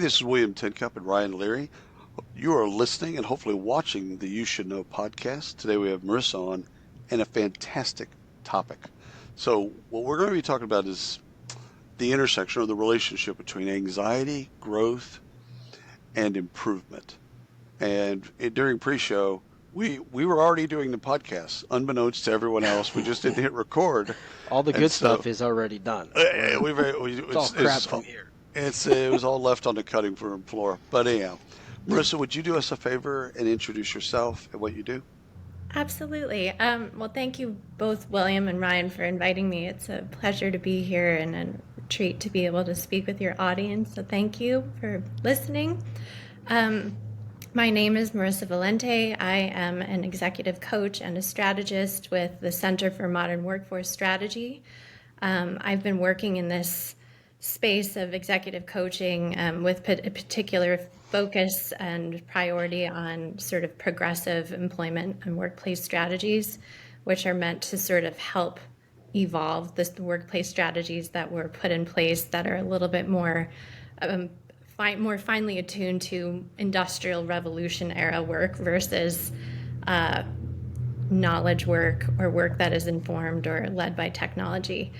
this is William Tincup and Ryan Leary. You are listening and hopefully watching the You Should Know podcast. Today we have Marissa on and a fantastic topic. So, what we're going to be talking about is the intersection or the relationship between anxiety, growth, and improvement. And during pre-show, we were already doing the podcast, unbeknownst to everyone else. We just didn't hit record. All the And good so, stuff is already done. it's all crap from here. It was all left on the cutting room floor. But anyhow, Marissa, would you do us a favor and introduce yourself and what you do? Absolutely. Well, thank you both, William and Ryan, for inviting me. It's a pleasure to be here and a treat to be able to speak with your audience. So thank you for listening. My name is Marisa Valente. I am an executive coach and a strategist with the Center for Modern Workforce Strategy. I've been working in this space of executive coaching with a particular focus and priority on sort of progressive employment and workplace strategies, which are meant to sort of help evolve the workplace strategies that were put in place that are a little bit more more finely attuned to industrial revolution era work versus knowledge work or work that is informed or led by technology.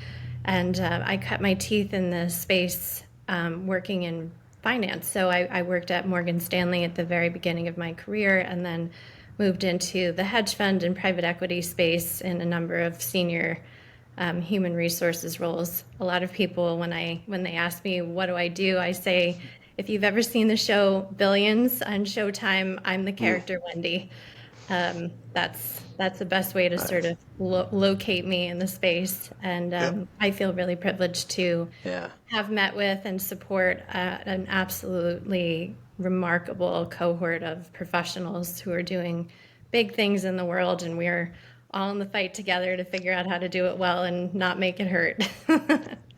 And I cut my teeth in the space working in finance. So I worked at Morgan Stanley at the very beginning of my career and then moved into the hedge fund and private equity space in a number of senior human resources roles. A lot of people, when they ask me, what do? I say, if you've ever seen the show Billions on Showtime, I'm the character Wendy. That's the best way to sort of locate me in the space. And I feel really privileged to have met with and support an absolutely remarkable cohort of professionals who are doing big things in the world, and we're all in the fight together to figure out how to do it well and not make it hurt.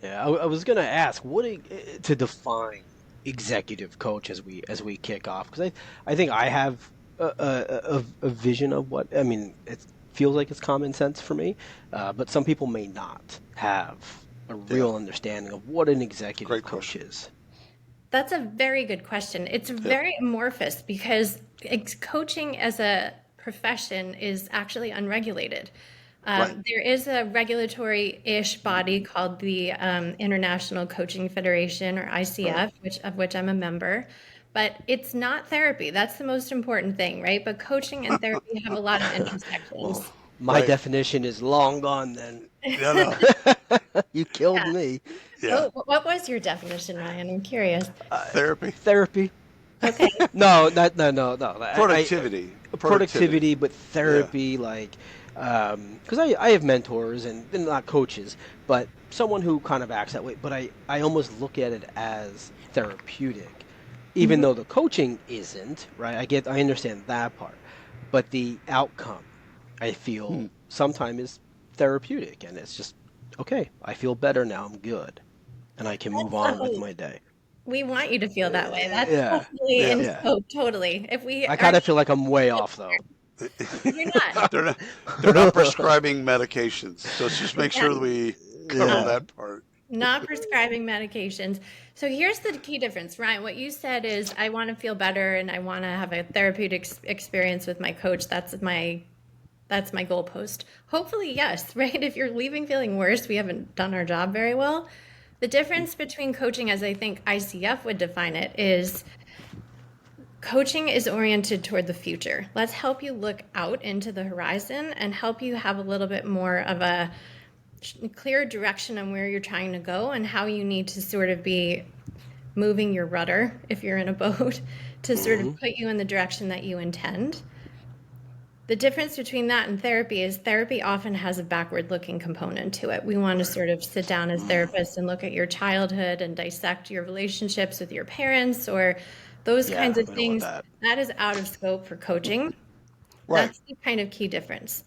I was going to ask to define executive coach as we kick off, because I think I have a vision of what, I mean, it feels like it's common sense for me, but some people may not have a real understanding of what an executive coach is. That's a very good question. It's very amorphous because coaching as a profession is actually unregulated. There is a regulatory-ish body called the International Coaching Federation, or ICF, of which I'm a member. But it's not therapy. That's the most important thing, right? But coaching and therapy have a lot of intersections. Well, my definition is long gone then. You killed me. Yeah. Oh, what was your definition, Ryan? I'm curious. Therapy. Okay. No. Productivity. Productivity, but therapy, because I have mentors and not coaches, but someone who kind of acts that way. But I almost look at it as therapeutic. Even though the coaching isn't, right? I understand that part. But the outcome, I feel, sometimes is therapeutic. And it's just, okay, I feel better now. I'm good. And I can move on with my day. We want you to feel that way. That's definitely in scope, totally. I kind of feel like I'm way off, though. You're not. They're not prescribing medications. So let's just make sure that we cover that part. Not prescribing medications. So here's the key difference, Ryan. What you said is, I want to feel better and I want to have a therapeutic experience with my coach. That's my goalpost. Hopefully, yes, right? If you're leaving feeling worse, we haven't done our job very well. The difference between coaching, as I think ICF would define it, is coaching is oriented toward the future. Let's help you look out into the horizon and help you have a little bit more of a clear direction on where you're trying to go and how you need to sort of be moving your rudder, if you're in a boat, to sort of put you in the direction that you intend. The difference between that and therapy is therapy often has a backward-looking component to it. We want to sort of sit down as therapists and look at your childhood and dissect your relationships with your parents or those kinds of things. That is out of scope for coaching. That's the kind of key difference.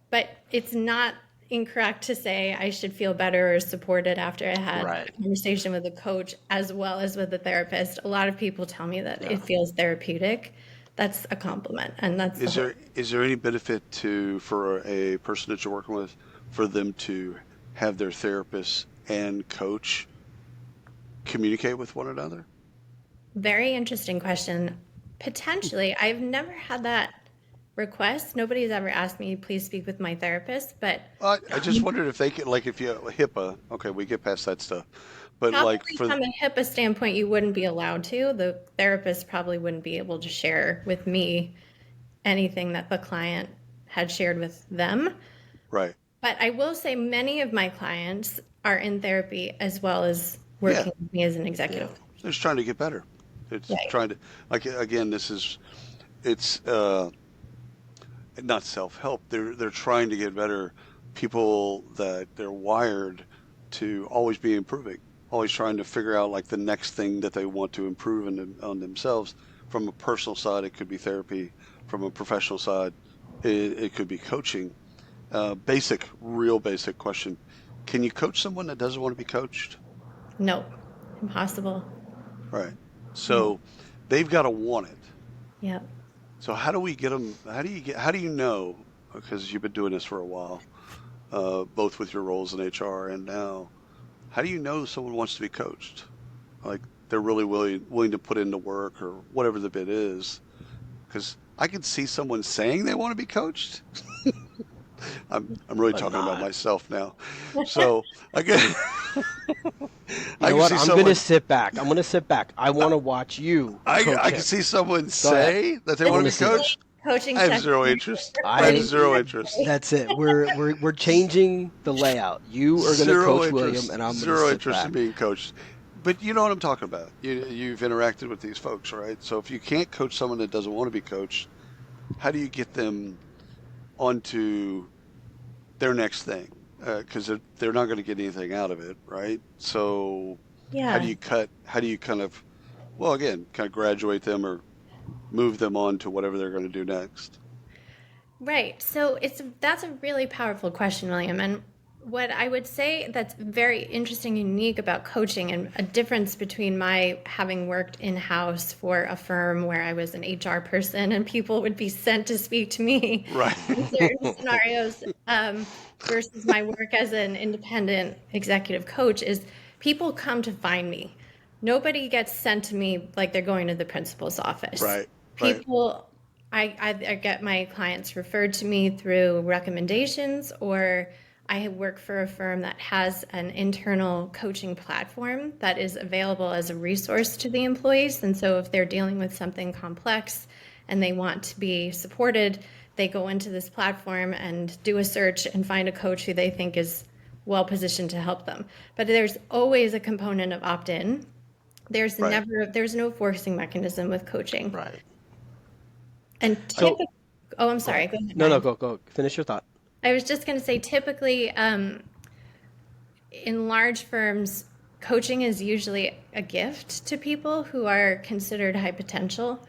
But it's not incorrect to say I should feel better or supported after I had a conversation with a coach as well as with a therapist. A lot of people tell me that it feels therapeutic. That's a compliment, and that's. Is there any benefit for a person that you're working with for them to have their therapist and coach communicate with one another? Very interesting question. Potentially, I've never had that request. Nobody's ever asked me, please speak with my therapist, but I just wondered if they could, like, if you HIPAA, okay, we get past that stuff, but like probably for from a HIPAA standpoint, you wouldn't be allowed to. The therapist probably wouldn't be able to share with me anything that the client had shared with them. right, But I will say many of my clients are in therapy as well as yeah, working with me as an Yeah. executive. they're just trying to get better. It's Right. trying to, like, again, it's not self-help. They're trying to get better. People that they're wired to always be improving, always trying to figure out like the next thing that they want to improve on themselves. From a personal side, it could be therapy. From a professional side, it could be coaching. Real basic question: can you coach someone that doesn't want to be coached? No, impossible. Right. Yeah. So they've got to want it. Yeah. So how do we get them? How do you know? Because you've been doing this for a while, both with your roles in HR and now. How do you know someone wants to be coached? Like they're really willing to put in the work or whatever the bit is. Because I can see someone saying they want to be coached. I'm really But talking about not. myself now. So I can You I know can what? see I'm gonna someone sit back. I'm gonna sit back. I want to watch you coach I can him. see someone Go ahead. say that they I This want want to to be see it. is coached. coaching I have session zero number interest. I have I. 47. zero interest. That's it. We're changing the layout. You are gonna Zero coach William, interest. and I'm gonna Zero sit interest in back. being coached. But you know what I'm talking about. You've interacted with these folks, right? So if you can't coach someone that doesn't want to be coached, how do you get them onto their next thing? Because they're not going to get anything out of it, right? So how do Yeah. you cut? How do you kind of, well, again, kind of graduate them or move them on to whatever they're going to do next? Right. So that's a really powerful question, William. And what I would say that's very interesting and unique about coaching and a difference between my having worked in-house for a firm where I was an HR person and people would be sent to speak to me Right. in certain scenarios, versus my work as an independent executive coach is people come to find me. Nobody gets sent to me like they're going to the principal's office. Right. Right. People, I get my clients referred to me through recommendations, or I work for a firm that has an internal coaching platform that is available as a resource to the employees. And so if they're dealing with something complex and they want to be supported, they go into this platform and do a search and find a coach who they think is well positioned to help them. But there's always a component of opt-in. Right. There's no forcing mechanism with coaching. Right. And I, So typically, oh, I'm go ahead. sorry, go ahead, No, no, Ryan. go. Finish your thought. I was just going to say, typically, in large firms, coaching is usually a gift to people who are considered high potential,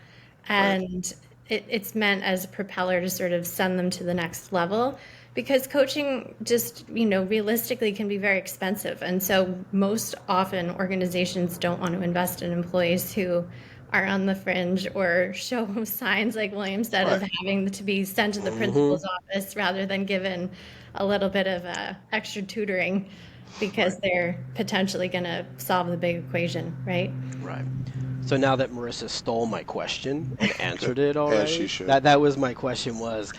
right. and it's meant as a propeller to sort of send them to the next level. Because coaching just, realistically can be very expensive. And so most often organizations don't want to invest in employees who are on the fringe or show signs, like William said, of Right. having to be sent to the Mm-hmm. principal's office rather than given a little bit of extra tutoring because Right. they're potentially going to solve the big equation, right? Right. So now that Marissa stole my question and Good. answered it As she already, should. that was my question was,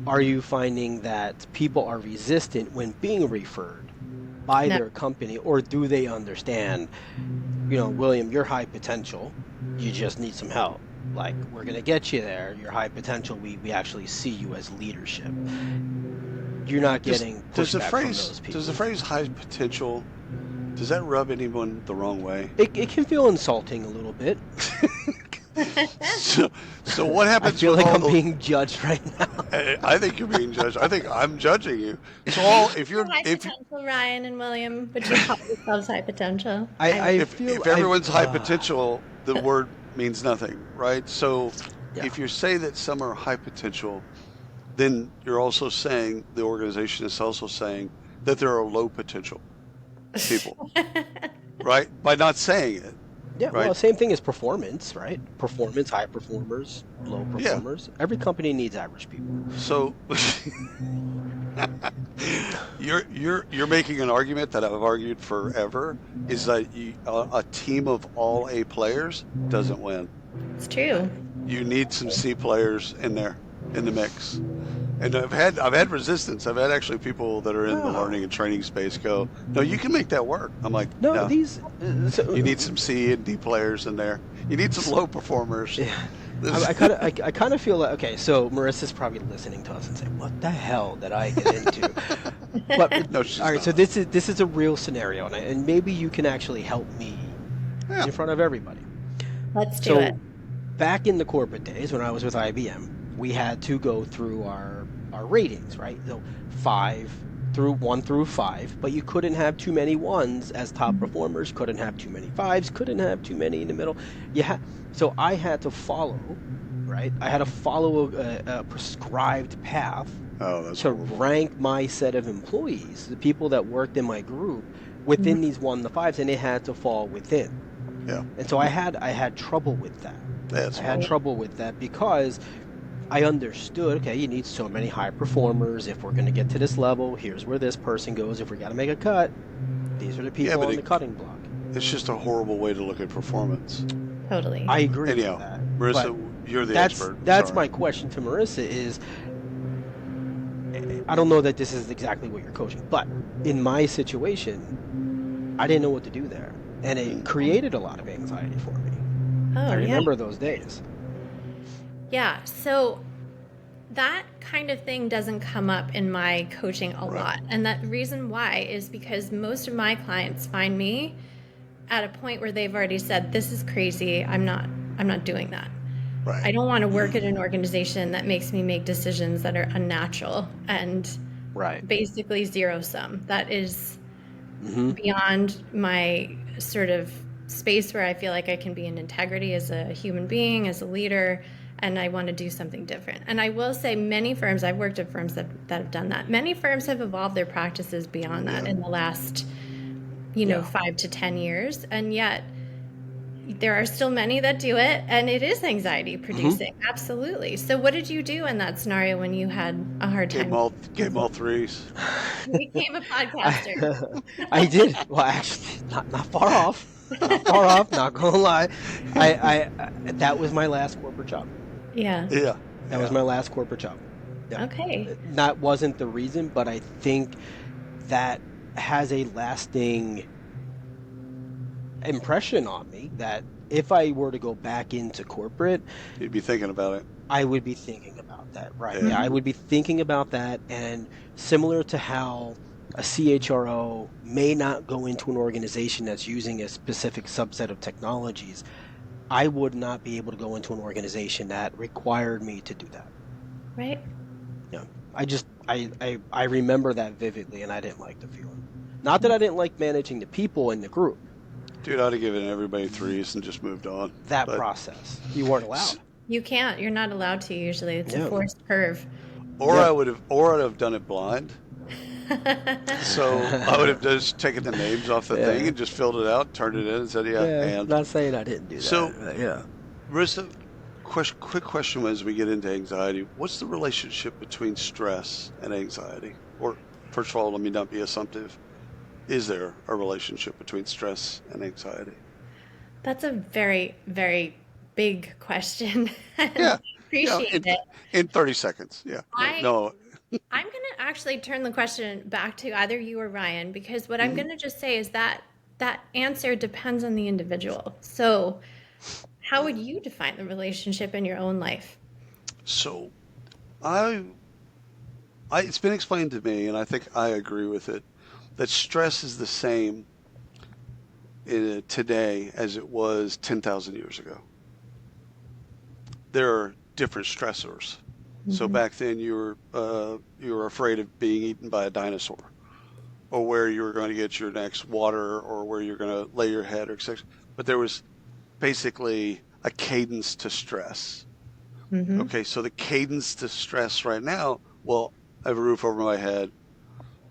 are you finding that people are resistant when being referred by No. their company, or do they understand, William, you're high potential, you just need some help. Like, we're gonna get you there. You're high potential. We actually see you as leadership. You're not Does getting does the pushback from phrase those does the people. phrase high potential, does that rub anyone the wrong way? It can feel insulting a little bit. So, so what I happens feel with like all I'm the? being judged right now. I think you're being judged. I think I'm judging you. So all High if you potential, Ryan and William, but you call yourselves high potential. I, I I feel if I've everyone's high potential, the word means nothing, right? So yeah. if you say that some are high potential, then you're also saying the organization is also saying that there are low potential people, right? By not saying it. Yeah, well, right? same thing as performance, right? Performance, high performers, low Yeah. performers. Every company needs average people. So you're making an argument that I've argued forever is that a team of all A players doesn't win. It's true. You need some C players in there in the mix. And I've had resistance. I've had actually people that are in the No, learning and training space go, "No, you can make that work." I'm like, no, "No, these. you need some C and D players in there. You need some low performers." Yeah, This, I kind of feel like okay. So Marissa's probably listening to us and saying, "What the hell did I get into?" But no, all she's right, so not. this is a real scenario, and maybe you can actually help me Yeah. in front of everybody. Let's do it. So back in the corporate days when I was with IBM, we had to go through our ratings, right? So 1 through 5, but you couldn't have too many ones as top performers, couldn't have too many fives, couldn't have too many in the middle. So I had to follow, right? I had to follow a prescribed path Oh, that's to horrible. rank my set of employees, the people that worked in my group, Mhm. within these 1 to 5s, and they had to fall within. Yeah, And so I had trouble with that. that's I had horrible. trouble with that because I understood, okay, you need so many high performers. If we're going to get to this level, here's where this person goes. If we got to make a cut, these are the Yeah, people but on the cutting block. it's just a horrible way to look at performance. Totally. I agree with Anyhow, that. But Marissa, you're the that's expert. that's Sorry. my question to Marissa is I don't know that this is exactly what you're coaching, but in my situation, I didn't know what to do there. And it Mm. created a lot of anxiety for me. I Oh, yeah. remember those days. Yeah. So that kind of thing doesn't come up in my coaching a Right. lot. And that reason why is because most of my clients find me at a point where they've already said, this is crazy. I'm not doing that. Right. I don't want to work at an organization that makes me make decisions that are unnatural and Right. basically zero sum. That is Hmm. beyond my sort of space where I feel like I can be in integrity as a human being, as a leader, and I want to do something different. And I will say many firms, I've worked at firms that have done that. Many firms have evolved their practices beyond that Yeah. in the last, Yeah. 5 to 10 years. And yet there are still many that do it, and it is anxiety producing. Absolutely. So what did you do in that scenario when you had a hard Gave time? them all, gave 'em all threes. You became a podcaster. I, I did. Well, actually, not far off. Not far off. Not gonna lie. I that was my last corporate job. Yeah. Yeah. That was Yeah. my last corporate job. Yeah. Okay. That wasn't the reason, but I think that has a lasting impression on me that if I were to go back into corporate, You'd be thinking about it. I would be thinking about that. Right. Yeah. Yeah, I would be thinking about that. And similar to how a CHRO may not go into an organization that's using a specific subset of technologies, I would not be able to go into an organization that required me to do that. Right. Yeah. I remember that vividly and I didn't like the feeling. Not that I didn't like managing the people in the group. Dude, I'd have given everybody threes and just moved on. That But process. You weren't allowed. You can't. You're not allowed to usually. It's a Yeah. forced curve. or Yeah. I'd have done it blind. So I would have just taken the names off the Yeah. thing and just filled it out, turned it in, and said, "Yeah." Yeah. And Not saying I didn't do that. So- but yeah. Marissa, quick question as we get into anxiety: what's the relationship between stress and anxiety? Or first of all, let me not be assumptive. Is there a relationship between stress and anxiety? That's a very, very big question. Yeah. Appreciate it. In 30 seconds. Yeah. No. I'm going to actually turn the question back to either you or Ryan because what I'm going to just say is that that answer depends on the individual. So, how would you define the relationship in your own life? So it's been explained to me, and I think I agree with it, that stress is the same today as it was 10,000 years ago. There are different stressors. So back then you were afraid of being eaten by a dinosaur, or where you were going to get your next water, or where you're going to lay your head, or etc. But there was basically a cadence to stress. Mm-hmm. Okay, so the cadence to stress right now, well, I have a roof over my head.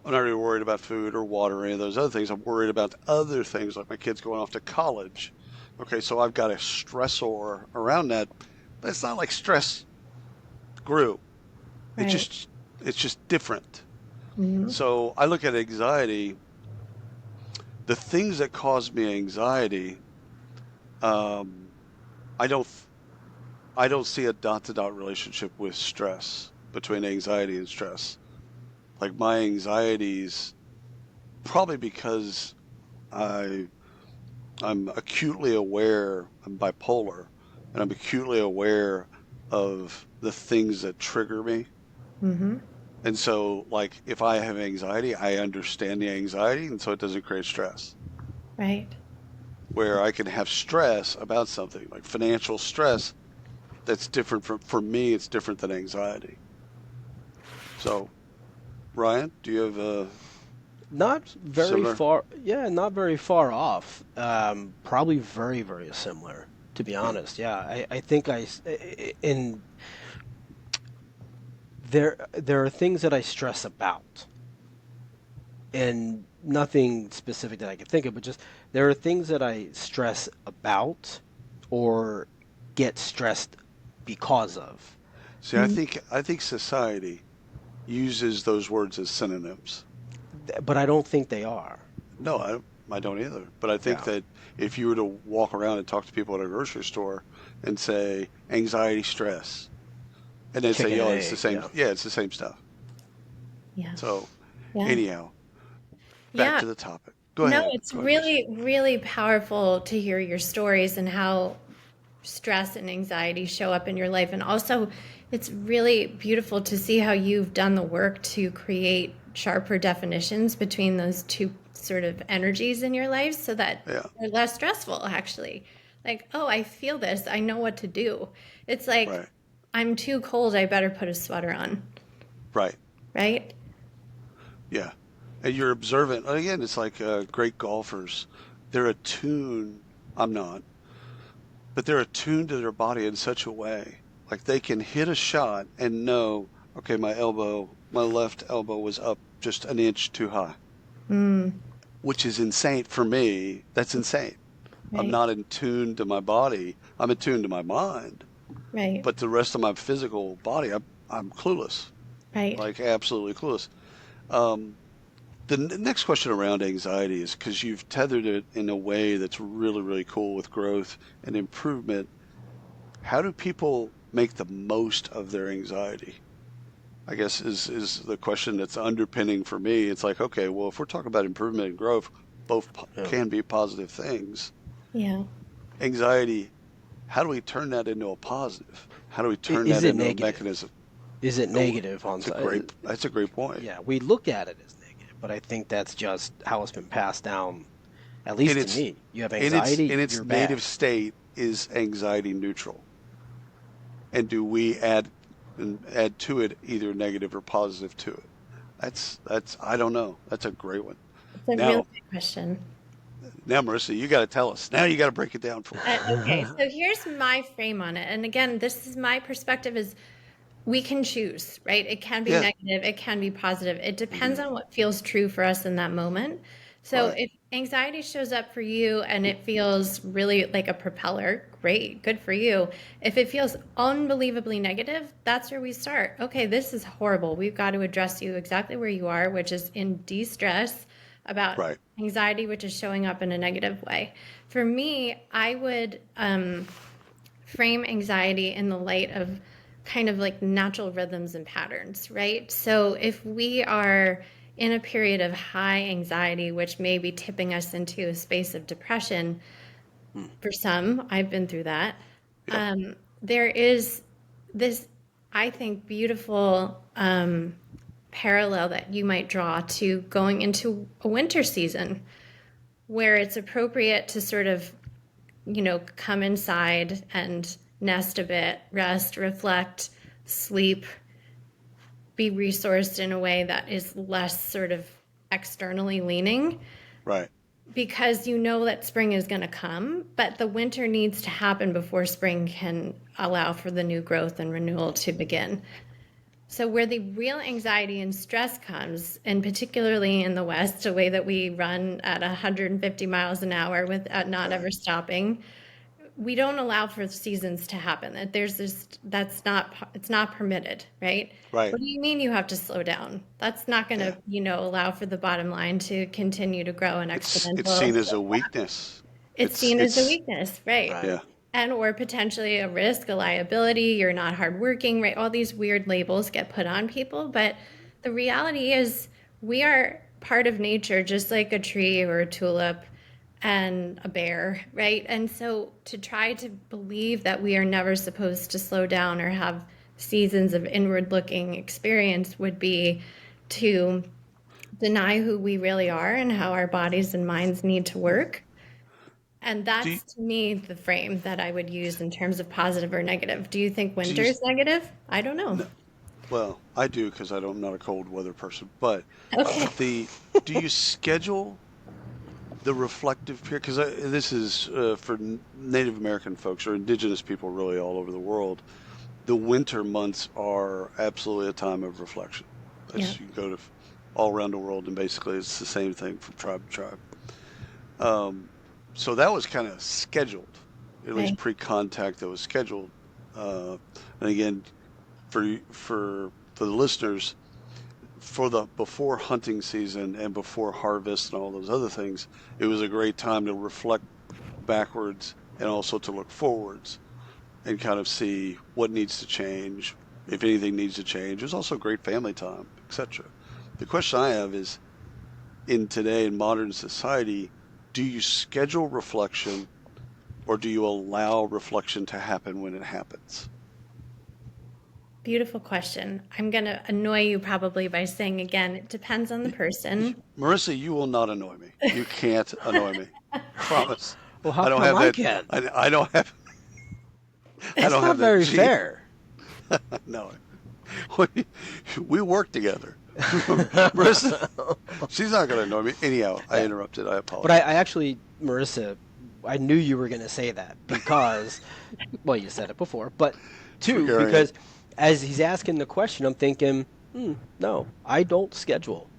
I'm not really worried about food or water or any of those other things. I'm worried about other things like my kids going off to college, Okay, so I've got a stressor around that, but it's not like stress grew. It Right. just it's just different. Hmm. So I look at anxiety, the things that cause me anxiety, um, I don't I don't see a dot to dot relationship with stress between anxiety and stress. Like my anxieties, probably because I I'm acutely aware, I'm bipolar, and I'm acutely aware of the things that trigger me. Hmm. And so, like, if I have anxiety, I understand the anxiety, and so it doesn't create stress. Right. Where I can have stress about something, like financial stress, that's different for me, it's different than anxiety. So, Ryan, do you have a Not very similar? far, yeah, not very far off. Probably very, very similar, to be Yeah. honest. Yeah, I think and there are things that I stress about, and nothing specific that I can think of, but just there are things that I stress about or get stressed because of. See, I think society uses those words as synonyms. But I don't think they are. No, I don't either. But I think Yeah. that if you were to walk around and talk to people at a grocery store and say anxiety, stress, and they'd say, Chicken and "Yo, it's the egg, same." yeah. Yeah, it's the same stuff. Yeah. So, Yeah. anyhow, back Yeah. to the topic. Go No, ahead. it's Go ahead, Marissa. really, really powerful to hear your stories and how stress and anxiety show up in your life. And also, it's really beautiful to see how you've done the work to create sharper definitions between those two sort of energies in your life so that Yeah. they're less stressful, actually. Like, oh, I feel this. I know what to do. It's like, Right. I'm too cold. I better put a sweater on, Right. right? Yeah. And you're observant. Again, it's like great golfers. They're attuned. I'm not, but they're attuned to their body in such a way, like they can hit a shot and know, okay, my left elbow was up just an inch too high, Mm, which is insane for me. That's insane. I'm right, not in tune to my body. I'm in tune to my mind, right, but the rest of my physical body, I'm clueless, right. like absolutely clueless. Um, the next question around anxiety is because you've tethered it in a way that's really, really cool with growth and improvement. How do people make the most of their anxiety? I guess is the question that's underpinning for me. It's like, okay, well, if we're talking about improvement and growth, both Yeah. can be positive things. Yeah. Anxiety, how do we turn that into a positive? How do we turn Is that it into a negative? mechanism? Is it Oh, negative on it's a side? great point. Yeah, we look at it as negative, but I think that's just how it's been passed down, at In least to its me. You have in anxiety, its you're native bad. state is anxiety neutral, and do we add to it either negative or positive to it? That's I don't know. That's a great one. It's a really Now good question. now Marissa, you got to tell us. Now you got to break it down for us. Okay, so here's my frame on it. And again, this is my perspective is we can choose, right? It can be Yeah. negative, it can be positive. It depends Hmm. on what feels true for us in that moment. So Right. if anxiety shows up for you and it feels really like a propeller, great, good for you. If it feels unbelievably negative, that's where we start. Okay, this is horrible. We've got to address you exactly where you are, which is in de-stress about Right. anxiety, which is showing up in a negative way. For me, I would frame anxiety in the light of kind of like natural rhythms and patterns, right? So if we are in a period of high anxiety, which may be tipping us into a space of depression, Hmm. for some, I've been through that. Yeah. There is this, I think, beautiful parallel that you might draw to going into a winter season where it's appropriate to sort of come inside and nest a bit, rest, reflect, sleep, be resourced in a way that is less sort of externally leaning Right. because you know that spring is going to come, but the winter needs to happen before spring can allow for the new growth and renewal to begin. So, where the real anxiety and stress comes, and particularly in the West, a way that we run at 150 miles an hour without not Right. ever stopping, we don't allow for seasons to happen. That there's this that's not it's not permitted, right? Right. What do you mean you have to slow down? That's not going Yeah. to, allow for the bottom line to continue to grow an It's exponential. seen as a weakness. It's seen as a weakness, right? Right. Yeah. And or potentially a risk, a liability, you're not hardworking, right? All these weird labels get put on people, but the reality is we are part of nature, just like a tree or a tulip and a bear, right? And so to try to believe that we are never supposed to slow down or have seasons of inward looking experience would be to deny who we really are and how our bodies and minds need to work. And Do you, that's to me the frame that I would use in terms of positive or negative. Do you think do winter you, is negative? I don't know. no, well, I do because I'm not a cold weather person, but Okay. the, do you schedule the reflective period? Because this is for Native American folks or indigenous people really all over the world. The winter months are absolutely a time of reflection. Yeah. That's, you go to all around the world and basically it's the same thing from tribe to tribe. Um, so that was kind of scheduled, at least Right. pre-contact. That was scheduled. And again, for the listeners, for the before hunting season and before harvest and all those other things, it was a great time to reflect backwards and also to look forwards and kind of see what needs to change, if anything needs to change. It was also great family time, etc. The question I have is, in today in modern society, do you schedule reflection or do you allow reflection to happen when it happens? Beautiful question. I'm going to annoy you probably by saying again, it depends on the person. Marissa, you will not annoy me. You can't annoy me. Promise. Well, how I don't come have I that. can? I don't have. I It's don't not have that very gene. fair. No, we work together. Marissa, she's not going to annoy me. Anyhow, I Yeah. interrupted. I But I apologize. actually, Marissa, I knew you were going to say that because, well, you said it before, but two, Carry on. because as he's asking the question, I'm thinking, no, I don't schedule.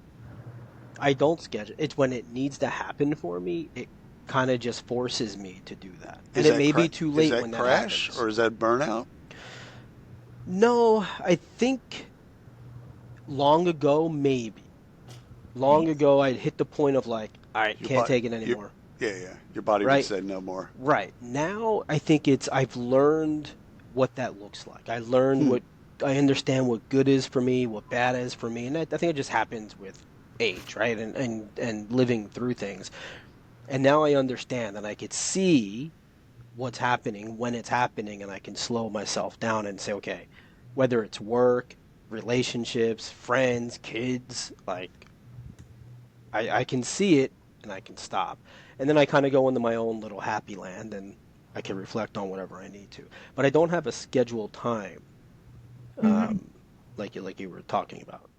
I don't schedule. It's when it needs to happen for me, it kind of just forces me to do that. And it may be too Is late that when that crash happens. or is that burnout? No, I think long ago, maybe. Long Right. ago, I'd hit the point of like, all right, Your can't body, take it your, anymore. yeah, yeah. Your body would Right? say no more. Right. Now I think I've learned what that looks like. I learned Hmm. what I understand what good is for me, what bad is for me, and I think it just happens with age, right? And living through things. And now I understand and I could see what's happening when it's happening and I can slow myself down and say, okay, whether it's work, relationships, friends, kids, like I can see it and I can stop. And then I kind of go into my own little happy land and I can reflect on whatever I need to. But I don't have a scheduled time, Mhm. um, like you were talking about.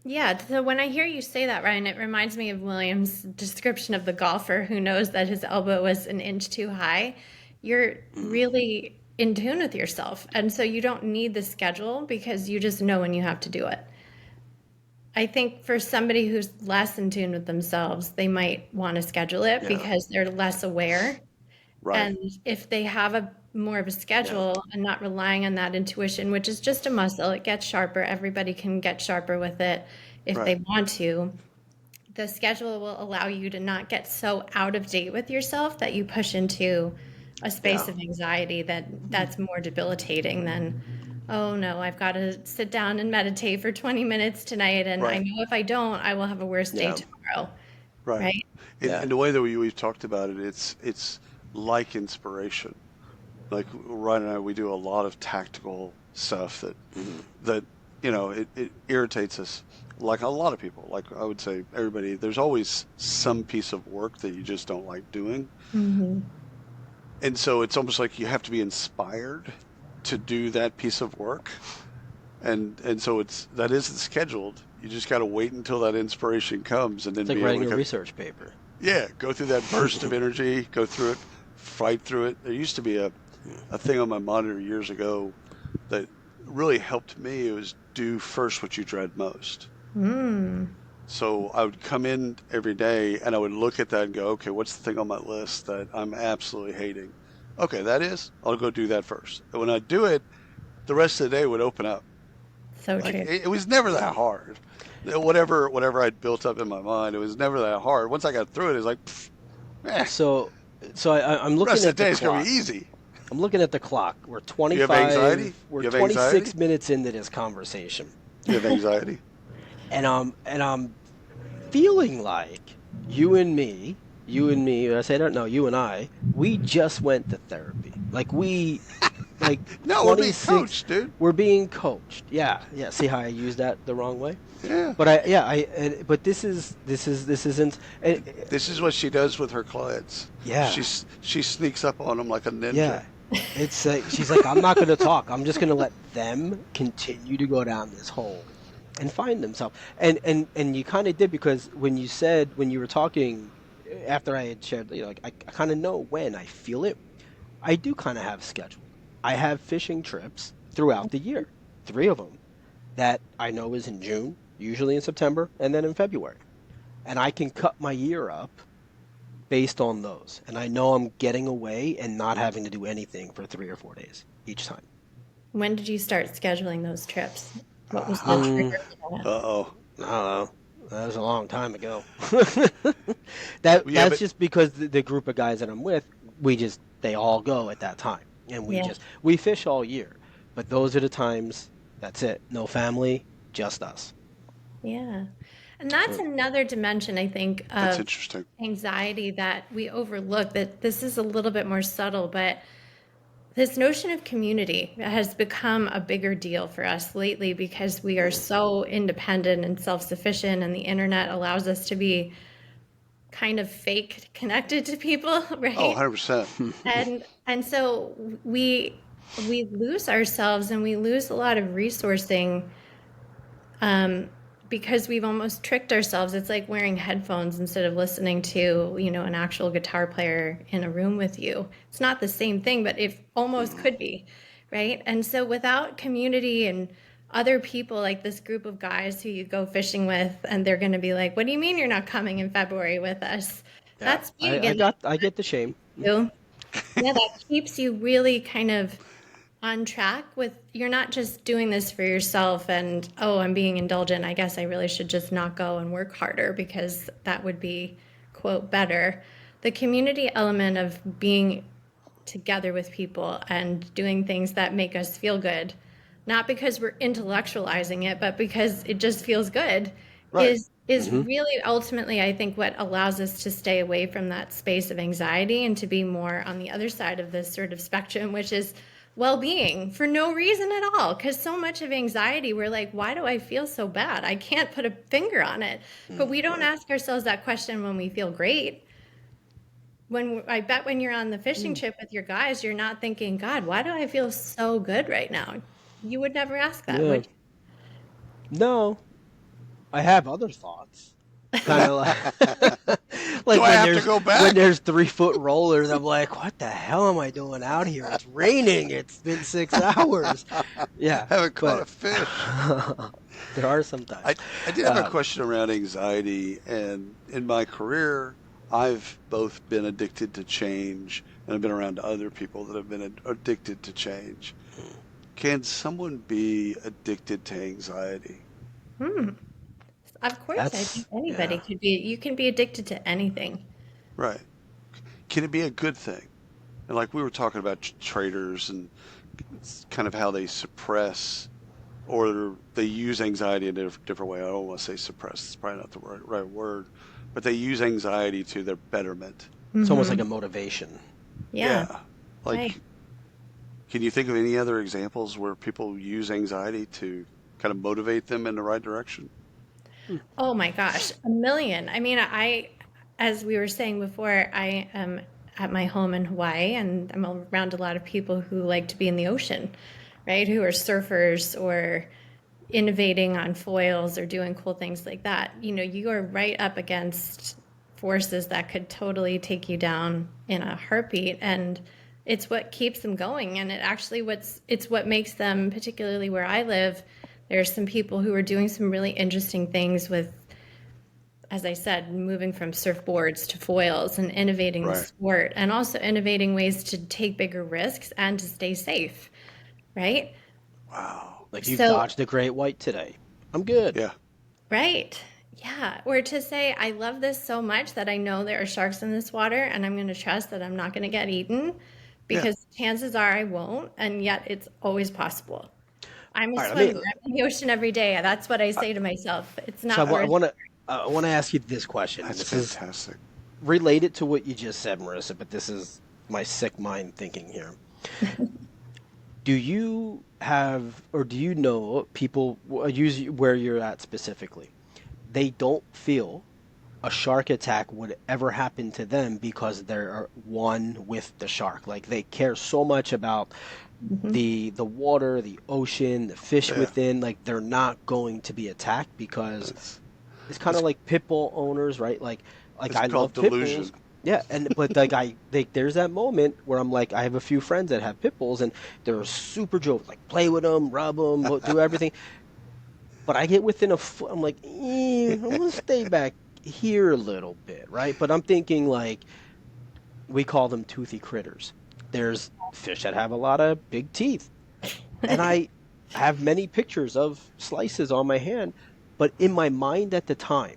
Yeah, so when I hear you say that, Ryan, it reminds me of William's description of the golfer who knows that his elbow was an inch too high. You're Mm, really in tune with yourself. And so you don't need the schedule because you just know when you have to do it. I think for somebody who's less in tune with themselves, they might want to schedule it yeah, because they're less aware. Right, And if they have a more of a yeah, schedule and not relying on that intuition, which is just a muscle, it gets sharper. Everybody can get sharper with it if they right, want to. The schedule will allow you to not get so out of date with yourself that you push into a space yeah, of anxiety that's more debilitating than, oh no, I've got to sit down and meditate for 20 minutes tonight, and I right, know if I don't, I will have a worse day yeah, tomorrow, right. right? yeah. And the way that we've talked about it, it's like inspiration. Like Ryan and I, we do a lot of tactical stuff Hmm. that it irritates us. Like a lot of people, like I would say everybody, there's always some piece of work that you just don't like doing. Mm-hmm. And so it's almost like you have to be inspired to do that piece of work. And so that isn't scheduled. You just got to wait until that inspiration comes and then It's like be able writing to a go, research paper. yeah, go through that burst of energy, go through it, fight through it. There used to be a thing on my monitor years ago that really helped me. It was do first what you dread most. Mm. So I would come in every day and I would look at that and go, okay, what's the thing on my list that I'm absolutely hating? okay, that is, I'll go do that first. And when I do it, the rest of the day would open up. So Like true. it was never that hard. Whatever I'd built up in my mind, it was never that hard. Once I got through it, it was like, pff, eh, So, I'm the looking rest of at the the day is gonna be clock. easy. I'm looking at the clock. You have anxiety? We're You have anxiety? 26 minutes into this conversation, You have anxiety? and I'm feeling like you and me. I say that no, you and I. We just went to therapy. Like No, we're being 26. coached, dude. We're being coached. Yeah, yeah. See how I used that the wrong way? Yeah. But but this isn't. This is what she does with her clients. Yeah, She sneaks up on them like a ninja. yeah. It's she's like, I'm not going to talk. I'm just going to let them continue to go down this hole and find themselves. And you kind of did, because when you were talking after I had shared, like I kind of know when I feel it. I do kind of have scheduled. I have fishing trips throughout the year, 3 of them that I know is in June, usually in September, and then in February. And I can cut my year up based on those. And I know I'm getting away and not having to do anything for 3 or 4 days each time. When did you start scheduling those trips? What was the Um, trigger for that? Uh-oh. I don't know. That was a long time ago. Yeah, That's but just because the group of guys that I'm with, they all go at that time, and Yeah. we fish all year. But those are the times. That's it. No family, just us. Yeah. And that's another dimension, I think, that's of interesting. anxiety that we overlook, that this is a little bit more subtle, but this notion of community has become a bigger deal for us lately because we are so independent and self-sufficient, and the internet allows us to be kind of fake connected to people, Oh, right? 100%. And so we lose ourselves and we lose a lot of resourcing, because we've almost tricked ourselves. It's like wearing headphones instead of listening to, an actual guitar player in a room with you. It's not the same thing, but it almost could be, right? And so without community and other people, like this group of guys who you go fishing with, and they're going to be like, "What do you mean you're not coming in February with us?" Yeah, That's big, I and got I get the shame. you. Yeah, that keeps you really kind of on track with, you're not just doing this for yourself and, oh, I'm being indulgent, I guess I really should just not go and work harder because that would be, quote, better. The community element of being together with people and doing things that make us feel good, not because we're intellectualizing it, but because it just feels good, Right. is Hmm. really ultimately, I think, what allows us to stay away from that space of anxiety and to be more on the other side of this sort of spectrum, which is well-being for no reason at all. Because so much of anxiety, we're like, why do I feel so bad? I can't put a finger on it. But we don't Right. ask ourselves that question when we feel great. I bet when you're on the fishing trip with your guys, you're not thinking, God, why do I feel so good right now? You would never ask that, Yeah. would No, I have other thoughts. Kind of Do like I have to go when back? there's 3 foot rollers, I'm like, what the hell am I doing out here? It's raining. It's been 6 hours. Yeah, Haven't caught a but fish. there are some times. I did have a Um, question around anxiety, and in my career, I've both been addicted to change and I've been around other people that have been addicted to change. Can someone be addicted to anxiety? Hmm. Of course, I think anybody yeah. could be. You can be addicted to anything. Right. Can it be a good thing? And like we were talking about traders and it's kind of how they suppress or they use anxiety in a different way. I don't want to say suppress, it's probably not the right word, but they use anxiety to their betterment. It's almost like Hmm. a motivation. Yeah. Yeah. Right. Like, can you think of any other examples where people use anxiety to kind of motivate them in the right direction? Oh my gosh, a million. I mean, as we were saying before, I am at my home in Hawaii and I'm around a lot of people who like to be in the ocean, right? Who are surfers or innovating on foils or doing cool things like that. You are right up against forces that could totally take you down in a heartbeat, and it's what keeps them going. And it's what makes them, particularly where I live, there's some people who are doing some really interesting things with as I said, moving from surfboards to foils and innovating the Right. sport and also innovating ways to take bigger risks and to stay safe, right? Wow. Like you So, dodged a great white today. I'm good. Yeah. right. Yeah. Or to say, I love this so much that I know there are sharks in this water and I'm going to trust that I'm not going to get eaten Yeah. because chances are I won't. And yet it's always possible. I'm a All right, swimmer. I'm in the ocean every day. That's what I say to myself. It's so not worth. I want to ask you this question. That's This is fantastic. related to what you just said, Marissa, but this is my sick mind thinking here. Do you have, or do you know people, use where you're at specifically, they don't feel a shark attack would ever happen to them because they're one with the shark. Like they care so much about Mhm. the water, the ocean, the fish Yeah. within, like they're not going to be attacked because It's it's kind of it's like pit bull owners, right? Like it's I called love pit bulls. delusion. Yeah, and but like there's that moment where I'm like I have a few friends that have pit bulls and they're super jovial, like play with them, rub them, do everything. But I get within a foot, I'm like, I'm gonna stay back here a little bit, right? But I'm thinking like we call them toothy critters. There's fish that have a lot of big teeth, and I have many pictures of slices on my hand. But in my mind at the time,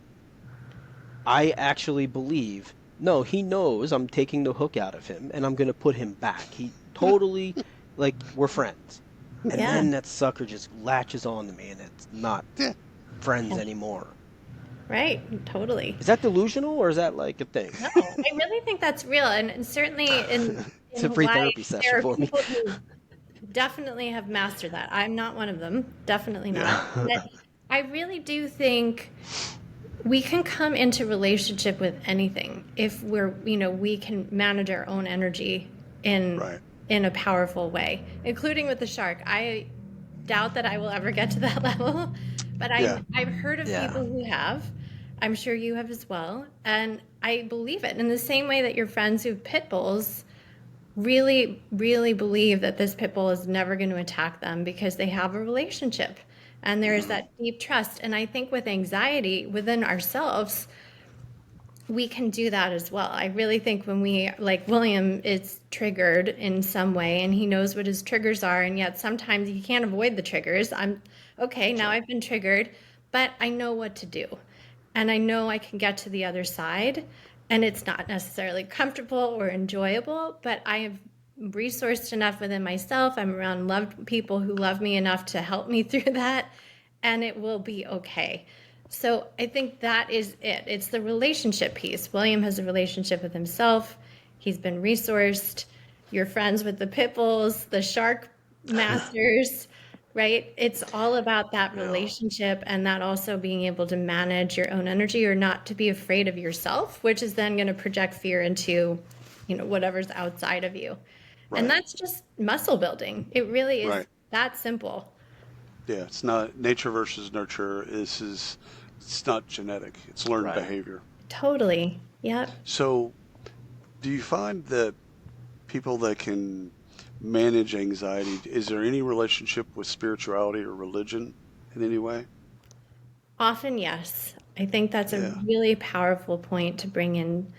I actually believe, no, he knows I'm taking the hook out of him and I'm gonna put him back. He totally, like, we're friends. And Yeah. then that sucker just latches on to me and it's not Yeah. friends anymore. Right. Totally. Is that delusional or is that like a thing? No, I really think that's real. And certainly It's in a free Hawaii, therapy session there are for me. people who definitely have mastered that. I'm not one of them. Definitely not. Yeah. But I really do think we can come into relationship with anything if we can manage our own energy in Right. in a powerful way, including with the shark. I doubt that I will ever get to that level, but Yeah. I've heard of Yeah. people who have. I'm sure you have as well, and I believe it. In the same way that your friends who have pit bulls really, really believe that this pit bull is never going to attack them because they have a relationship and there's Hmm. that deep trust. And I think with anxiety within ourselves, we can do that as well. I really think when like William is triggered in some way and he knows what his triggers are, and yet sometimes he can't avoid the triggers. I'm okay, now Sure. I've been triggered, but I know what to do. And I know I can get to the other side. And it's not necessarily comfortable or enjoyable, but I have resourced enough within myself. I'm around loved people who love me enough to help me through that, and it will be okay. So I think that is it. It's the relationship piece. William has a relationship with himself. He's been resourced. You're friends with the pit bulls, the shark masters, right? It's all about that Yeah. relationship and that also being able to manage your own energy or not to be afraid of yourself, which is then going to project fear into, whatever's outside of you. And Right. that's just muscle building. It really is Right. that simple. Yeah. It's not nature versus nurture. It's not genetic. It's learned Right. behavior. Totally. Yep. So, do you find that people that can manage anxiety, is there any relationship with spirituality or religion in any way? Often, yes. I think that's a Yeah. really powerful point to bring in.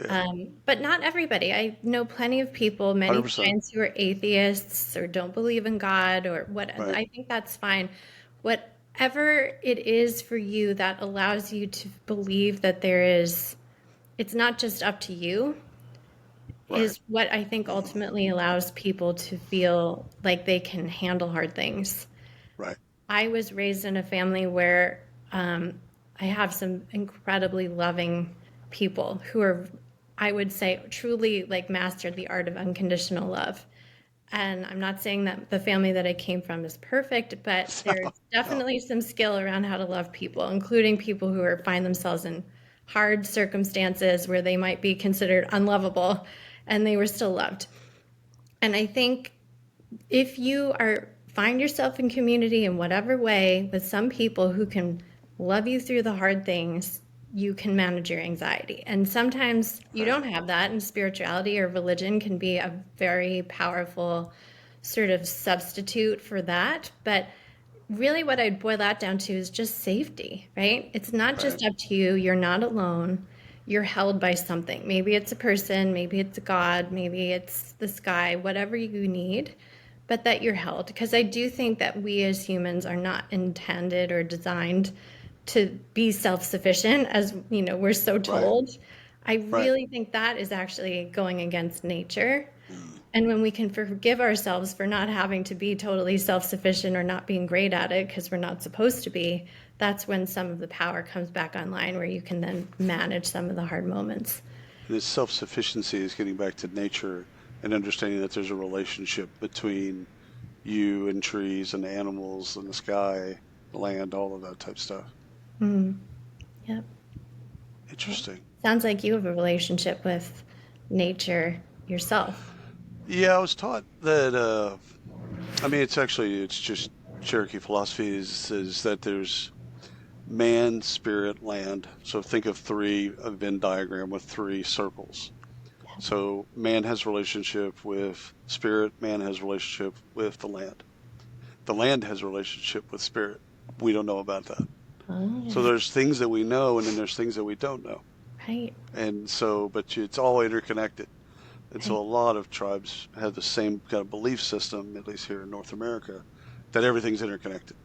Yeah. But not everybody. I know plenty of people, many 100%. friends who are atheists or don't believe in God or what. Right. I think that's fine. Whatever it is for you that allows you to believe that it's not just up to you, Right. is what I think ultimately allows people to feel like they can handle hard things. Right. I was raised in a family where I have some incredibly loving people who are, I would say, truly like mastered the art of unconditional love. And I'm not saying that the family that I came from is perfect, but there's No. definitely some skill around how to love people, including people who find themselves in hard circumstances where they might be considered unlovable and they were still loved. And I think if you find yourself in community in whatever way with some people who can love you through the hard things, you can manage your anxiety. And sometimes you Right. don't have that, and spirituality or religion can be a very powerful sort of substitute for that. But really what I'd boil that down to is just safety, right? It's not Right. just up to you. You're not alone. You're held by something. Maybe it's a person, maybe it's a God, maybe it's the sky, whatever you need, but that you're held. Because I do think that we as humans are not intended or designed to be self-sufficient, as you know, we're so Right. told. I Right. really think that is actually going against nature. Mm. And when we can forgive ourselves for not having to be totally self sufficient or not being great at it because we're not supposed to be, that's when some of the power comes back online where you can then manage some of the hard moments. And this self-sufficiency is getting back to nature and understanding that there's a relationship between you and trees and animals and the sky, the land, all of that type stuff. Mm, yep. Yep. Interesting. Sounds like you have a relationship with nature yourself. Yeah, I was taught that. I mean, it's just Cherokee philosophy is that there's man, spirit, land. So think of a Venn diagram with three circles. So man has relationship with spirit. Man has relationship with the land. The land has relationship with spirit. We don't know about that. So Oh, there's things that we know, and then there's things that we don't know. right, And so, but it's all interconnected. And so right. a lot of tribes have the same kind of belief system, at least here in North America, that everything's interconnected.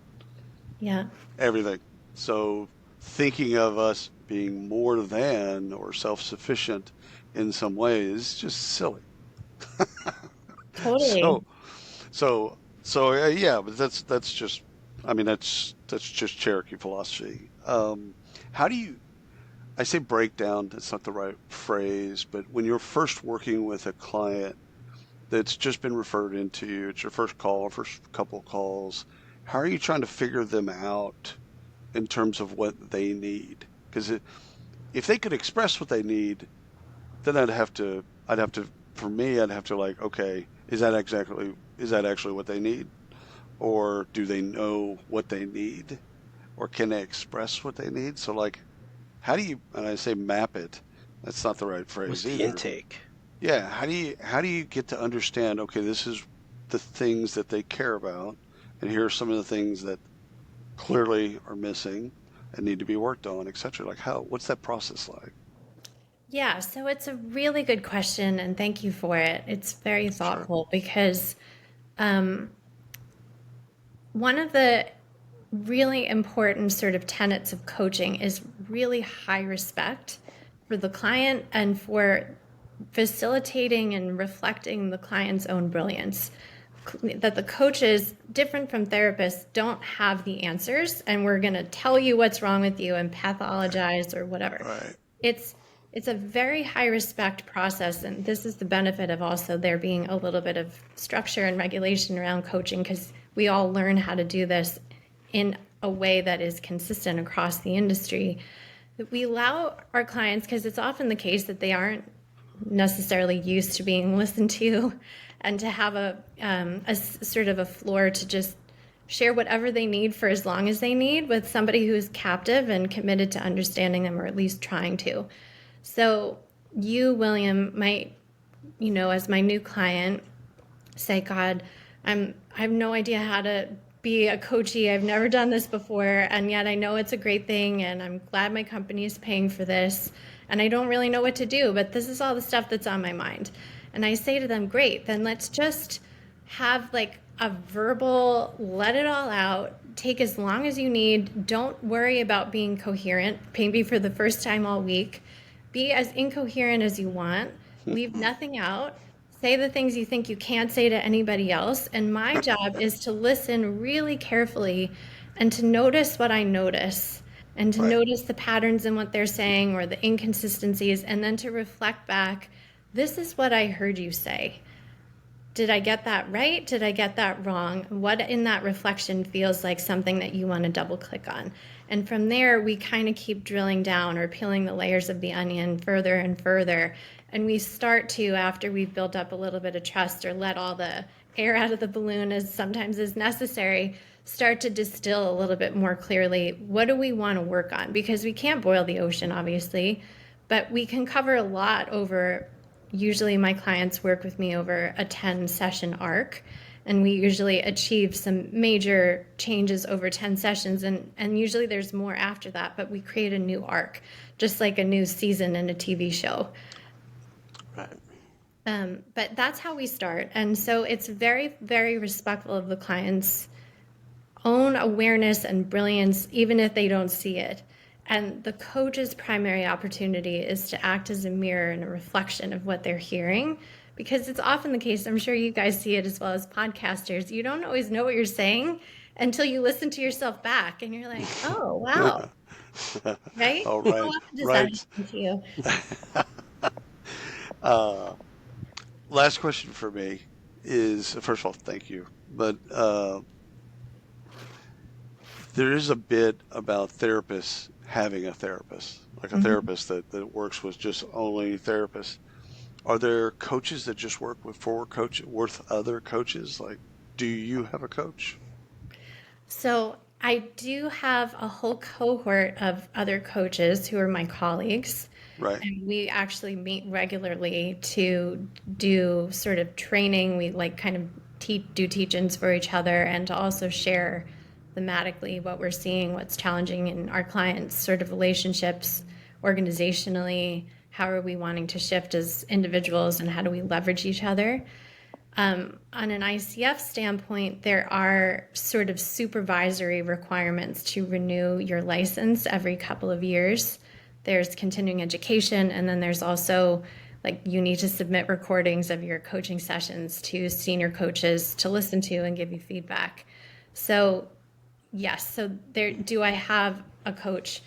Yeah, Everything. So thinking of us being more than or self-sufficient in some way is just silly. totally. So yeah, but that's just I mean that's just Cherokee philosophy. How do you I say breakdown, that's not the right phrase, but when you're first working with a client that's just been referred into you, it's your first call or first couple calls, how are you trying to figure them out in terms of what they need? Because if they could express what they need, then I'd have to, for me, I'd have to like, okay, is that actually what they need? Or do they know what they need? Or can they express what they need? So like, how do you, and I say map it, that's not the right Was phrase the either. intake. Yeah, how do you get to understand, okay, this is the things that they care about, and here are some of the things that clearly are missing and need to be worked on, etc. Like what's that process like? Yeah, so it's a really good question, and thank you for it. It's very Sure. thoughtful because um, one of the really important sort of tenets of coaching is really high respect for the client and for facilitating and reflecting the client's own brilliance. That the coaches, different from therapists, don't have the answers, and we're going to tell you what's wrong with you and Right. pathologize or whatever. Right. It's it's a very high respect process, and this is the benefit of also there being a little bit of structure and regulation around coaching because we all learn how to do this in a way that is consistent across the industry. That we allow our clients, because it's often the case that they aren't necessarily used to being listened to, and to have a sort of a floor to just share whatever they need for as long as they need with somebody who's captive and committed to understanding them, or at least trying to. So you, William, might, you know, as my new client, say, God, I have no idea how to be a coachee. I've never done this before, and yet I know it's a great thing, and I'm glad my company is paying for this, and I don't really know what to do, but this is all the stuff that's on my mind. And I say to them, great, then let's just have like a verbal, let it all out, take as long as you need. Don't worry about being coherent, maybe for the first time all week. Be as incoherent as you want, leave nothing out, say the things you think you can't say to anybody else. And my job is to listen really carefully and to notice what I notice and to Right. notice the patterns in what they're saying or the inconsistencies, and then to reflect back, this is what I heard you say. Did I get that right? Did I get that wrong? What in that reflection feels like something that you want to double click on? And from there, we kind of keep drilling down or peeling the layers of the onion further and further. And we start to, after we've built up a little bit of trust or let all the air out of the balloon as sometimes is necessary, start to distill a little bit more clearly, what do we want to work on? Because we can't boil the ocean, obviously, but we can cover a lot over. Usually my clients work with me over a 10 session arc, and we usually achieve some major changes over 10 sessions, and usually there's more after that, but we create a new arc, just like a new season in a TV show. Right. But that's how we start. And so it's very, very respectful of the client's own awareness and brilliance, even if they don't see it. And the coach's primary opportunity is to act as a mirror and a reflection of what they're hearing, because it's often the case, I'm sure you guys see it as well as podcasters, you don't always know what you're saying until you listen to yourself back and you're like, oh, wow. Right? All How right. often does that Right. happen to you? Last question for me is, first of all, thank you. But there is a bit about therapists having a therapist, like a therapist that works with just only therapists. Are there coaches that just work with other coaches? Like, do you have a coach? So I do have a whole cohort of other coaches who are my colleagues. Right. And we actually meet regularly to do sort of training. We like kind of do teach-ins for each other, and to also share thematically what we're seeing, what's challenging in our clients' sort of relationships, organizationally. How are we wanting to shift as individuals, and how do we leverage each other? On an ICF standpoint, there are sort of supervisory requirements to renew your license every couple of years. There's continuing education, and then there's also like you need to submit recordings of your coaching sessions to senior coaches to listen to and give you feedback. So yes, so do I have a coach?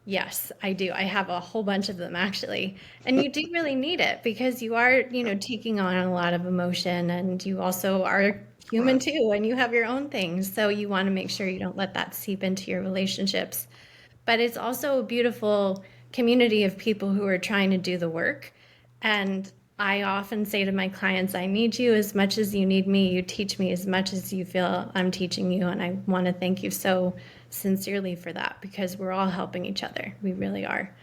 Yes, I do. I have a whole bunch of them actually. And you do really need it because you are, taking on a lot of emotion, and you also are human Right. too, and you have your own things. So you want to make sure you don't let that seep into your relationships. But it's also a beautiful community of people who are trying to do the work. And I often say to my clients, I need you as much as you need me. You teach me as much as you feel I'm teaching you. And I want to thank you so sincerely for that, because we're all helping each other. We really are.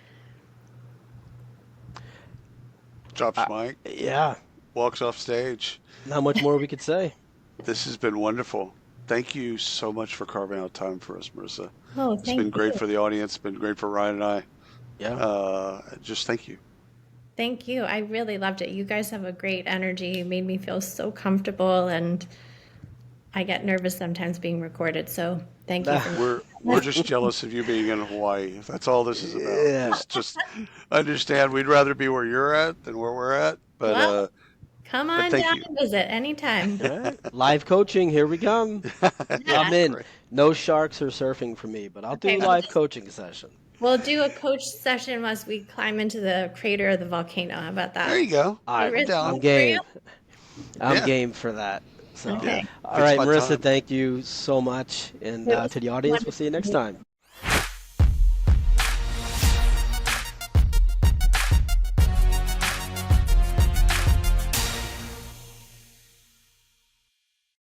Drops mic, Yeah. walks off stage. Not much more we could say. This has been wonderful. Thank you so much for carving out time for us, Marisa. Oh, It's thank been great you. for the audience. It's been great for Ryan and I. Just thank you. Thank you. I really loved it. You guys have a great energy. You made me feel so comfortable, and I get nervous sometimes being recorded. So thank you for We're just jealous of you being in Hawaii. That's all this is about. Yeah. Just understand we'd rather be where you're at than where we're at. well, come But on thank down you. and visit anytime. All right. Live coaching, here we come. I'm in. Great. No sharks or surfing for me, but I'll do Okay, live coaching session. we'll do a coach session once we climb into the crater of the volcano. How about that? There you go. All right. I'm down. I'm game. I'm Yeah. game for that. So, Okay. all right, my Marisa, time. thank you so much. And It was to the audience, we'll see you next wonderful. time.